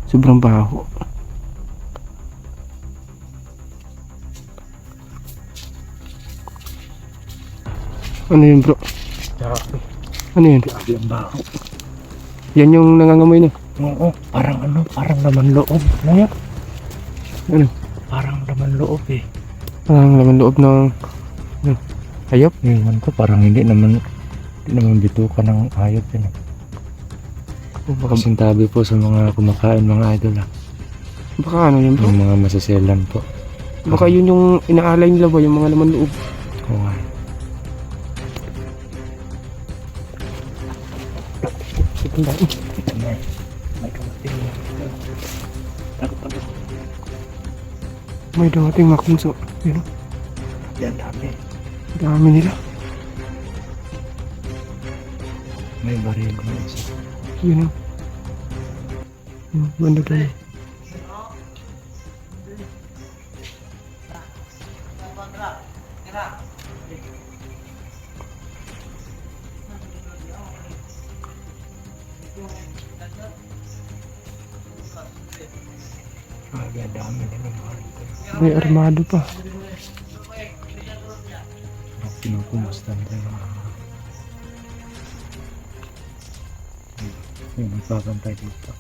Sobrang baho. Ano yun bro? Grabe. Ano yun? Grabe ang baho. Yan yung nangangamoy na. Oo, parang ano, parang laman loob. Ano yan? Ano? Parang laman loob eh. Ang laman loob ng hayop. Ewan ko, parang hindi naman bituka ng hayop yun. Baka, Kasintabi po sa mga kumakain mga idol baka ano yun bro? Yung mga masaselan po. Baka yun yung inaalay nila ba, yung mga laman loob. Oo nga. Ito na. May kamating. May dumating makunso. Yun o. Yan, dami. Dami nila. May baril na isa. Yun o. Banda doon. Grabe, dami nila mga idol. May armado pa. Pinupumustan tayo mga yung magpapantay dito.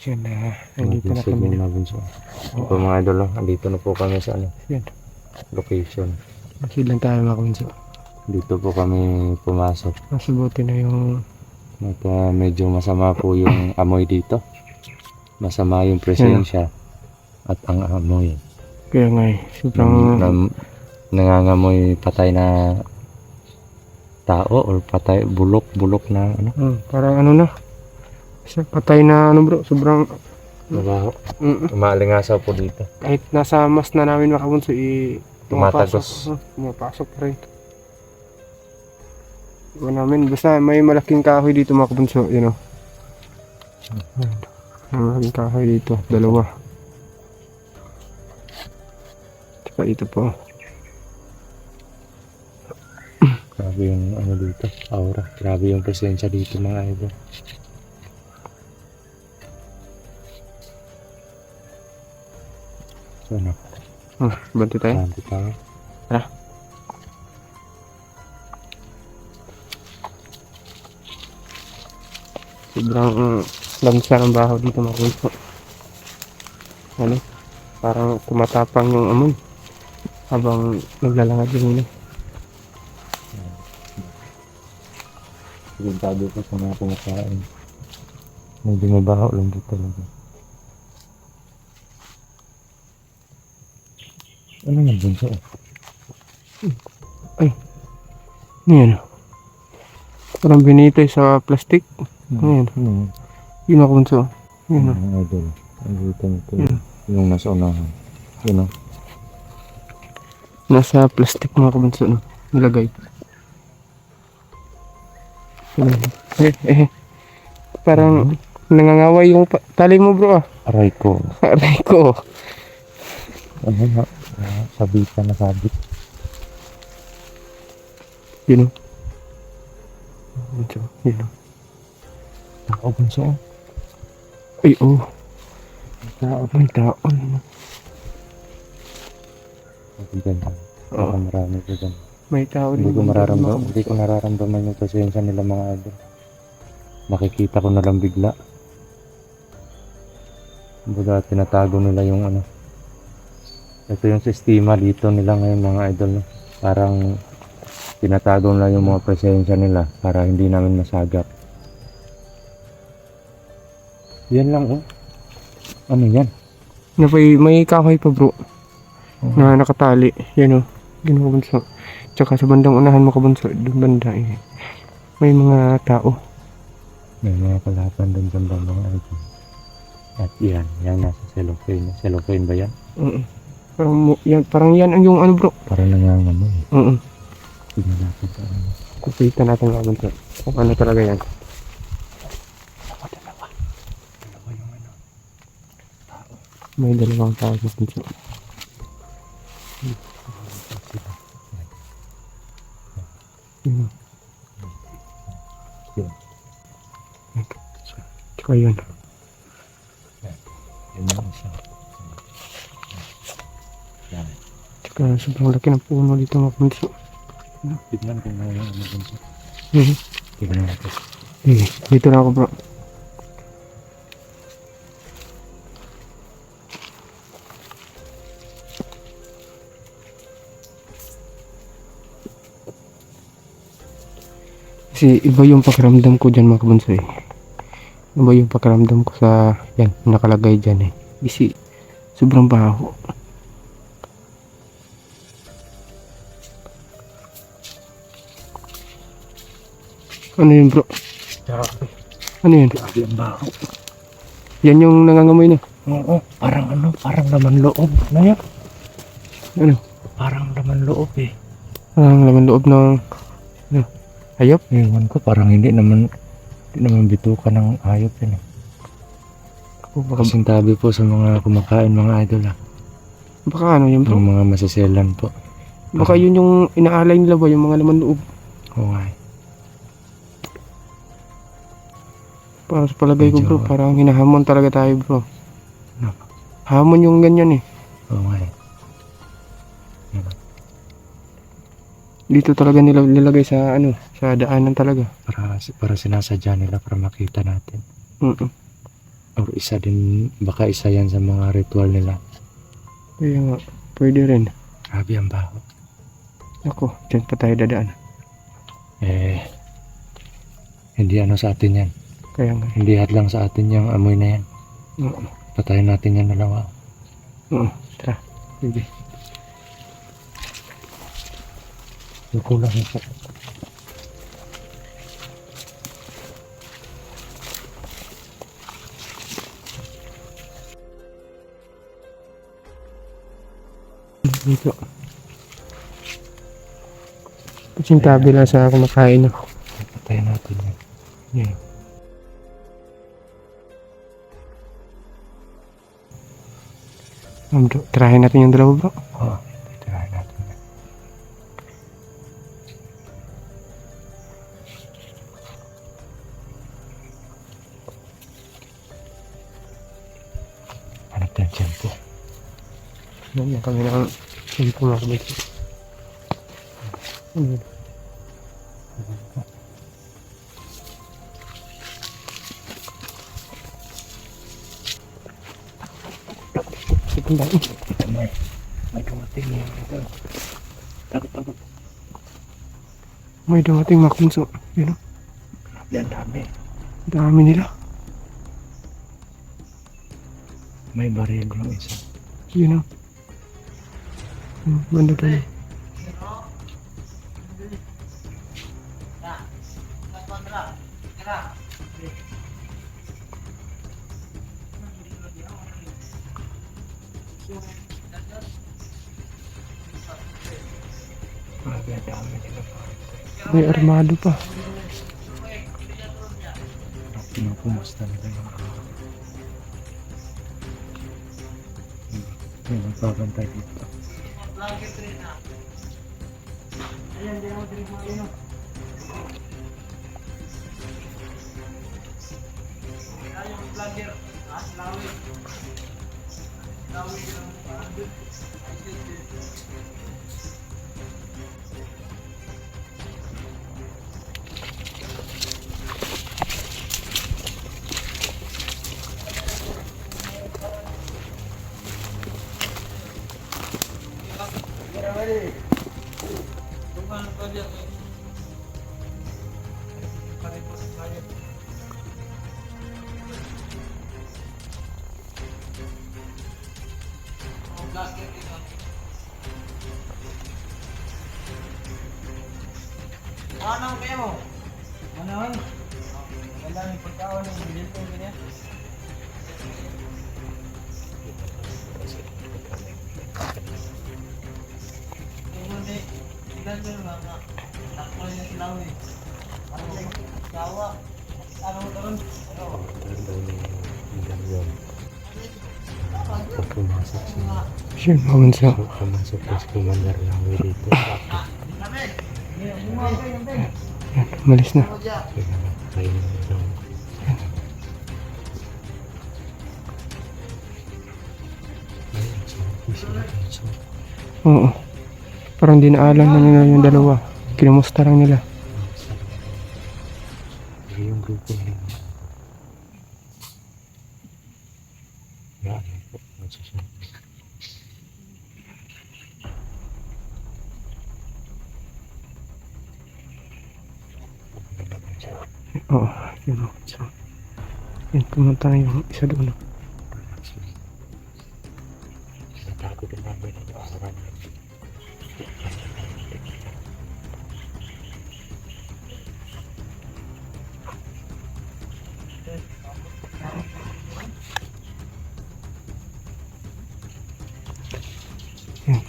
Yan na. Nandito na kami. Ito po mga idol, andito na po kami sa Yan. location. Masid lang tayo makunso. Dito po kami pumasok. Masubuti na yung At medyo masama po yung amoy dito. Masama yung presensya at ang amoy. kaya nga eh. Sobrang Nangangamoy patay na tao or patay bulok na ano. parang ano na. Patay na ano bro. Sobrang Mabaho. Umalingasaw po dito. kahit nasa mas na namin makabunso Tumatagos. pumapasok pa rin. Iwan namin basta may malaking kahoy dito mga kabunso, you know. May malaking kahoy dito, dalawa. Tsaka ito po. Grabe yung ano dito, aura. Grabe yung presensya dito mga idol. So ano, Banti tayo. santi tayo. Tara. Sobrang lamsa ng baho dito mga kabunso. Ano? Parang tumatapang yung amoy habang naglalangad yung ino. Sigurado ko sa mga kumakain. Medyo mabaho lang dito talaga. Ano yung bunso? Ano yan? Parang binitay sa plastic. Ayan. Yun ako bunso. Yun o. Mga idol. Ang dito nito. Yun. Yung nasa unahan. Yun o. Nasa plastic mga kabunso no? Nilagay. Parang nangangaway yung tali mo bro ah. Aray ko. Aray ko. Ano na? Sabitan na sabit. Yun o. Bunso. Yun o. Tao bunso. Ay oh. May tao. Sabitan ka. Oo. Marami ko dyan. May tao Hindi din. ko nararamdaman yung presensya nila mga idol. Makikita ko na lang bigla. Baga tinatago nila yung ano. Ito yung sistema dito nila ngayon mga idol. No? Parang tinatago nila yung mga presensya nila para hindi namin masagap. Yan lang oh. Ano yan? May kahoy pa bro. Na nakatali. Yan o. Ginawabunso. Tsaka sa bandang unahan mo kabunso. Doon banda eh. May mga tao. May mga kalapan doon sa mga idol. At yan nasa cellophane. Cellophane ba yan? Parang, parang yan yung ano bro. Para nangangamoy. Tignan natin sa ano. Kupitan natin naman bro. Kung ano talaga yan. Dalawa yung ano. Tao. May dalawang tao dito. Yun. Yun. Tsaka yun. Yun yung isa. Yan. Tsaka sobrang laki ng puno dito mga punso. Tignan kung ano yung ano dun sa. Mhm. Tignan natin. Dito na ako bro. Kasi iba yung pakiramdam ko dyan mga kabunso eh. Iba yung pakiramdam ko sa yan, nakalagay dyan eh. Kasi sobrang baho. Ano yun bro? Grabe. Ano yun? Grabe ang baho. Yan yung nangangamoy na. Oo, parang ano, parang laman loob. Ano yan? Ano? Parang laman loob eh. Ang laman loob ng ano? Hayop? Ewan ko, parang hindi naman bituka ng hayop yun eh. Kasintabi po sa mga kumakain mga idol ah. Baka ano yun bro? Yung mga masaselan po. Baka yun yung inaalay nila ba, yung mga laman loob. Oo nga eh. Para sa palagay ko bro, Medyo- parang hinahamon talaga tayo bro. Ano? Hamon yung ganyan eh. Oo nga eh. Dito talaga nila nilagay sa ano, sa daanan talaga. Para sinasadya nila para makita natin. Mm. Or isa din, baka isa yan sa mga ritual nila. Kaya nga, pwede rin. Grabe ang baho. Ako, dyan pa tayo dadaan. Eh, hindi ano sa atin yan. Kaya nga. Hindi hadlang sa atin yung amoy na yan. Oo. Patayin natin yan dalawa. Tara. Sige. Kulang ito. Dito. Pasintabi lang sa kumakain. No? Patayin natin yan. Yeah. Bro, tirahin natin yung dalawa bro. Oo, tirahin natin yan. Hanap tayo dyan po. Yan kami ng simpo mga kabunso. Ano yun? Sige lang. May dumating yan. Takot. May dumating mga kabunso. Yun o. Yan dami. Dami nila. May baril yung isa. Yun o. Banda tayo. Grabe ang dami nila. May armado pa. Pinupumusta nila yung yung magbabantay dito. Anong kaya mo? Ano? Wala yung pagkaon ng bilhin ko ganyan. Pag pumasok siya, Siya maunsa. pumasok po si Commander Lawi dito. Yan, umalis na. Kayo na ito. Ayun, so, Oo. Parang dinaalan na nila yung dalawa. Kinumusta lang nila. yung grupo nila. Yan, po. Magsusunod. Oo. Yun. So, yan, pumunta na yung isa doon. Natakot din namin ang aura niya. Yan.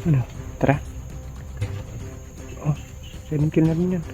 Ano? Tara. Oh, 7 kill na rin yan.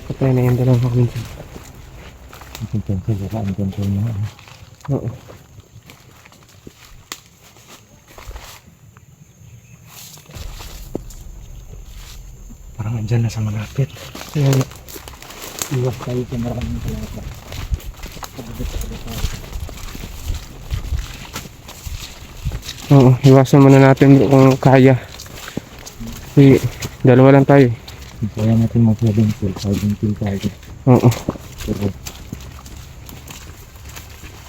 Patay na yung dalawang kaminsan. Ang cancel, wala ang cancel mo. Oo. Parang andyan na sa malapit. Kaya nga. Iwas tayo sa maraming talaga. Oo, iwasan muna natin bro kung kaya. Kasi dalawa lang tayo. Kaya natin mag-7 kill, 5 kill tayo. Oo. Pero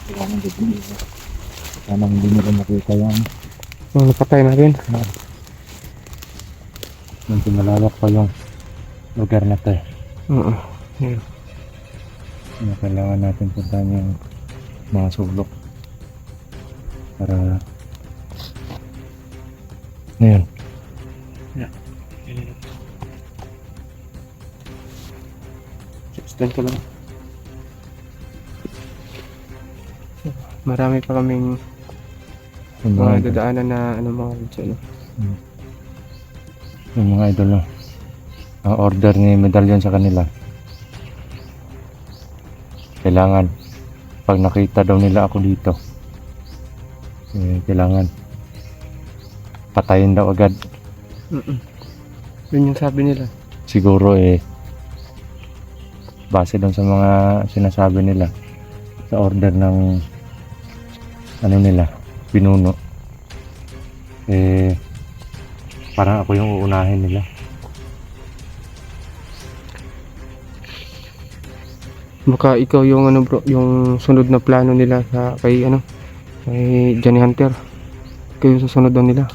kailangan din nila. Sana hindi nila makita yan. Oh, napatay natin. Medyo malawak pa yung lugar na to. Oo. Yan. Kaya kailangan natin puntahan yung mga sulok para ngayon. Stand ko lang. Marami pa kaming Yung mga mga, dadaanan na ano mga dyan. yung mga idol no? Ang order ni medallion sa kanila, kailangan pag nakita daw nila ako dito, kailangan patayin daw agad. Yun yung sabi nila. Siguro base doon sa mga sinasabi nila sa order ng ano nila, pinuno, parang ako yung uunahin nila. Baka ikaw yung ano bro, yung sunod na plano nila sa kay ano, kay Johnny Hunter. Kayo susunod daw nila.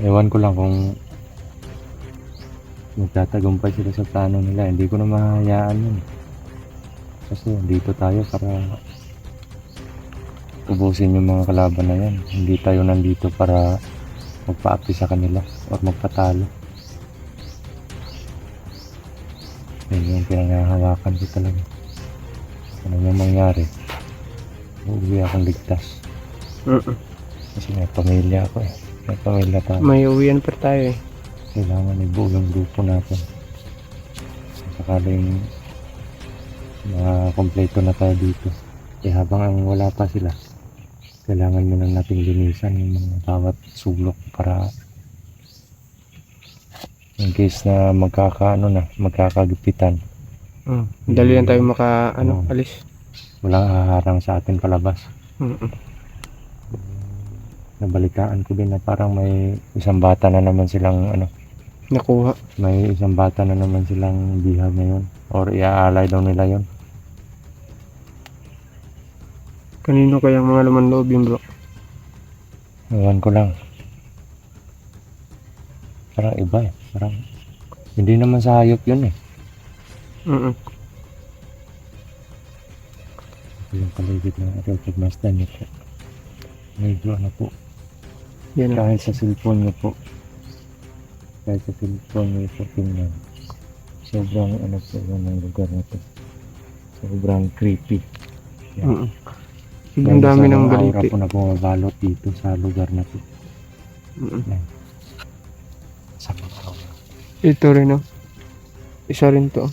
Ewan ko lang kung magtatagumpay sila sa plano nila. Hindi ko na mahayaan yun. Kasi dito tayo para ubusin yung mga kalaban na yan. Hindi tayo nandito para magpaapi sa kanila o magpatalo. Yun yung pinangahawakan ko talaga. Ano yung mangyari, uuwi akong ligtas. Kasi may pamilya ako eh. May pamilya tayo. May uwian pa tayo eh. Kailangan ibuo yung grupo natin. Sakaling kompleto na tayo dito. Eh habang ang wala pa sila, kailangan muna natin linisan yung mga bawat sulok para in case na magkakagipitan. Dali lang tayo alis. Walang haharang sa atin palabas. Nabalitaan ko din na parang may isang bata na naman silang Nakuha. may isang bata na naman silang bihag ngayon or iaalay daw nila yon. Kanino kayang mga laman loob yun bro? Ewan ko lang. Parang iba eh. Parang hindi naman sa hayop yun eh. Ito yung paligid ng ating pagmasdan niyo po. Medyo po. Yan Kahit sa cellphone niyo po. Kahit sa cellphone niyo po tingnan. Sobrang po yun ng lugar na to. Sobrang creepy. Yan. Ang dami ng aura baliti. po na bumabalot dito sa lugar na to. Yan. Sa mga aura. Ito rin isa rin to.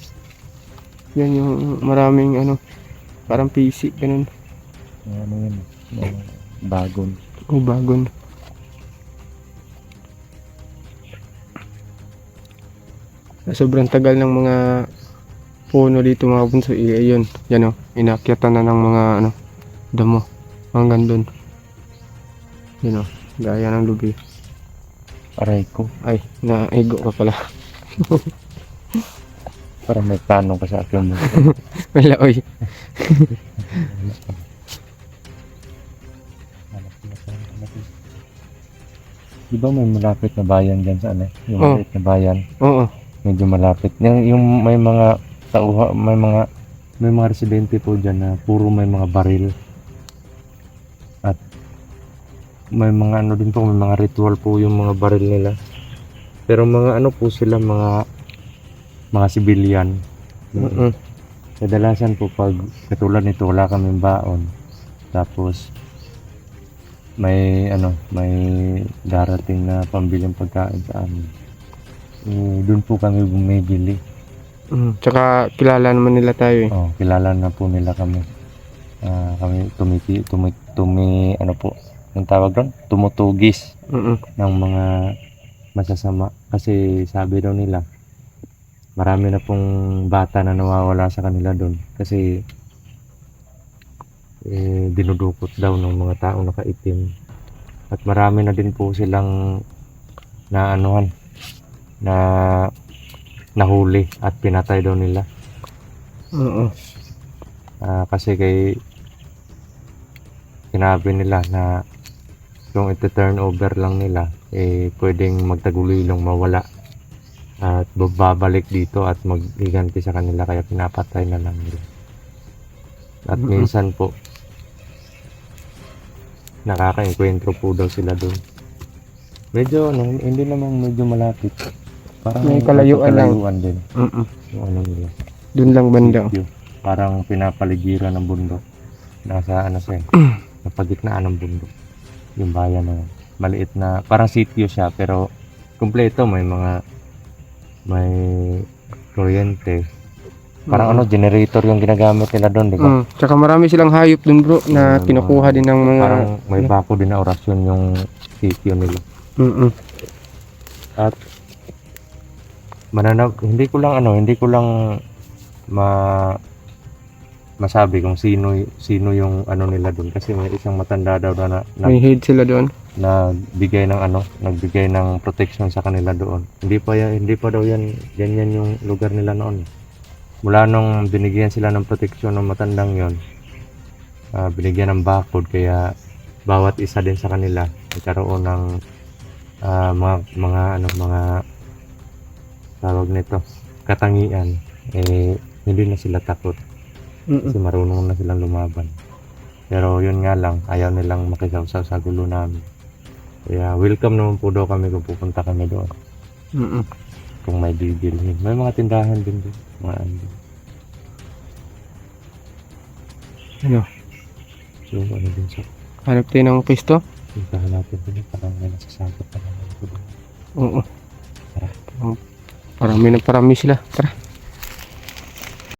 Yan yung maraming parang PC ganun. Ano yun? Mga bagon. Bagon. Sobrang tagal ng mga puno dito mga bunso. Yun. Yan inakyatan na ng mga damo. Hanggang dun. Yun gaya ng lubi. Aray ko. Ay, naigo ka pala. Parang may tanong ka sa akin mo. Wala oy. Di ba may malapit na bayan dyan sa yung malapit na bayan? Oo. Medyo malapit. Yung may mga tauha, may mga residente po dyan na puro may mga baril. At may mga din po, may mga ritual po yung mga baril nila. Pero mga po sila, mga civilian. Kadalasan po pag katulad nito wala kaming baon. Tapos may darating na pambiling pagkain sa amin. Doon po kami bumibili. Tsaka kilala naman nila tayo eh. Kilala na po nila kami. Kami ang tawag doon, tumutugis ng mga masasama. Kasi sabi daw nila, marami na pong bata na nawawala sa kanila doon. Kasi dinudukot daw ng mga taong nakaitim. At marami na din po silang nahuli at pinatay daw nila. Kasi sinabi nila na kung ito-turn over lang nila, pwedeng magtagulilong mawala at babalik dito at maghiganti sa kanila, kaya pinapatay na lang nila. At minsan po nakaka-enkwentro po daw sila doon. Medyo hindi naman medyo malapit. Parang may kalayuan din. Yung nila. Doon lang banda. Parang pinapaligiran ng bundok. Nasa napagitnaan ng bundok. Yung bayan na maliit na, parang sitio siya pero kumpleto, may kuryente. Parang generator yung ginagamit nila doon, di ba? Tsaka marami silang hayop doon bro na kinukuha din ng mga parang may bako din na orasyon yung sitio nila. At hindi ko lang masabi kung sino yung nila doon, kasi may isang matanda daw na may head sila doon. nagbigay ng protection sa kanila doon. Hindi pa daw yan yung lugar nila noon. mula nung binigyan sila ng proteksyon ng matandang yon, binigyan ng bakod, kaya bawat isa din sa kanila nagkaroon ng mga tawag nito, katangian, hindi na sila takot kasi marunong na silang lumaban. Pero yun nga lang, ayaw nilang makisawsaw sa gulo namin. Kaya welcome naman po daw kami kung pupunta kami doon. Kung may bibilhin. May mga tindahan din doon. Mga ano. Ano? So ano din sa Hanap tayo ng pwesto? tindahan natin din. Parang may nasasabot na naman po doon. Oo. Parami na parami sila. Tara.